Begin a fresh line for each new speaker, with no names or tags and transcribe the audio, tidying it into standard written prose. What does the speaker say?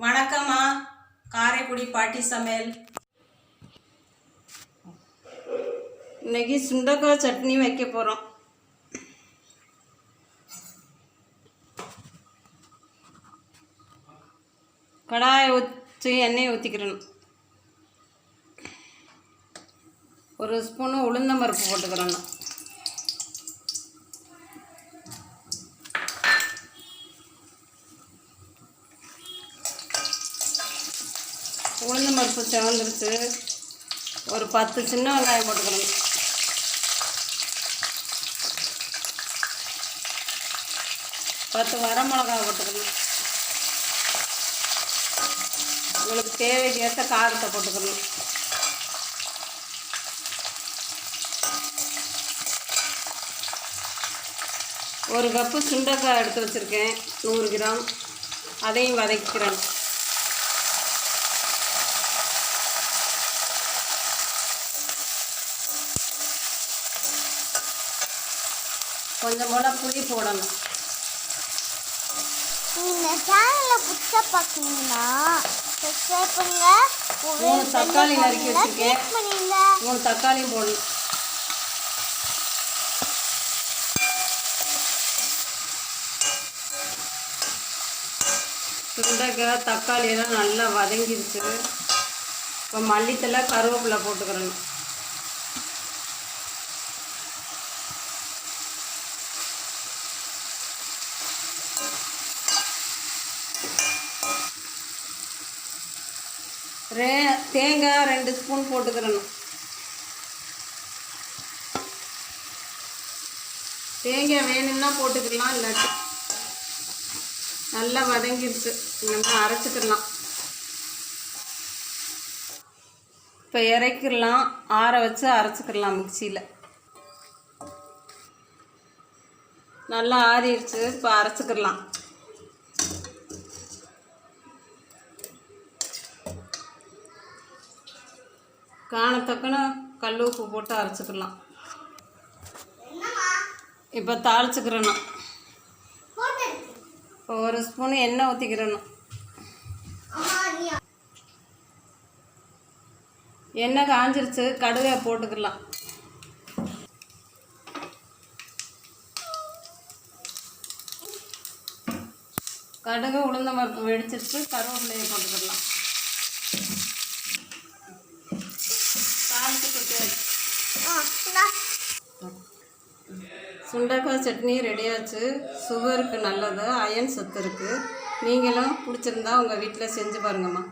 வணக்கம்மா. காரைக்குடி பாட்டி சமையல். இன்னைக்கு சுண்டக்காய் சட்னி வைக்க போகிறோம். கடாயை ஊற்றி எண்ணெயை ஊற்றிக்கிறணும். ஒரு ஸ்பூனு உளுந்தம்பருப்பு போட்டுக்கிறணும். உளுந்தம்பருப்பு செவந்துருச்சு. ஒரு 10 சின்ன வெங்காயம் போட்டுக்கிறணும். பத்து வரமிளகாய் போட்டுக்கணும். உங்களுக்கு தேவைக்கு ஏற்ற காரத்தை போட்டுக்கணும். ஒரு கப்பு சுண்டைக்காய் எடுத்து வச்சுருக்கேன், 100 கிராம். அதையும் வதக்கிக்கிறேன். கொஞ்சம் போல புளி போடணும்.
இந்த சேனலை புதுசாக பார்க்கணுன்னா சப்ஸ்கிரைப் பண்ணுங்க.
3 தக்காளி நறுக்கி வச்சுருக்கேன். 3 தக்காளியும் போடணும். சுண்டைக்காய் தக்காளி எல்லாம் நல்லா வதங்கிடுச்சு. இப்போ மல்லித்தலை கருவேப்பிலை போட்டுக்கிறணும். தேங்காய் 2 ஸ்பூன் போட்டுக்கிறணும். தேங்காய் வேணும்னா போட்டுக்கலாம், இல்லாட்டி நல்லா வதங்கிடுச்சு. நம்ம அரைச்சிக்கலாம். இப்போ இறக்கிடலாம். ஆற வச்சு அரைச்சிக்கலாம் மிக்சியில். நல்லா ஆறிடுச்சு. இப்போ அரைச்சிக்கலாம். காணத்தக்கன கல் உப்பு போட்டு அரைச்சிக்கலாம். இப்போ தாளிச்சுக்கிறணும். இப்போ 1 ஸ்பூன் எண்ணெய் ஊற்றிக்கிறணும். எண்ணெய் காஞ்சிருச்சு. கடுகை போட்டுக்கலாம். கடுகு உளுந்தம்பருப்பு வெடிச்சிட்டு கருவேப்பிலையை போட்டுக்கலாம். சுண்டைக்காய் சட்னி ரெடியாச்சு. சுகருக்கு நல்லது, அயன் சத்து இருக்குது. நீங்களும் பிடிச்சிருந்தா உங்கள் வீட்டில் செஞ்சு பாருங்கம்மா.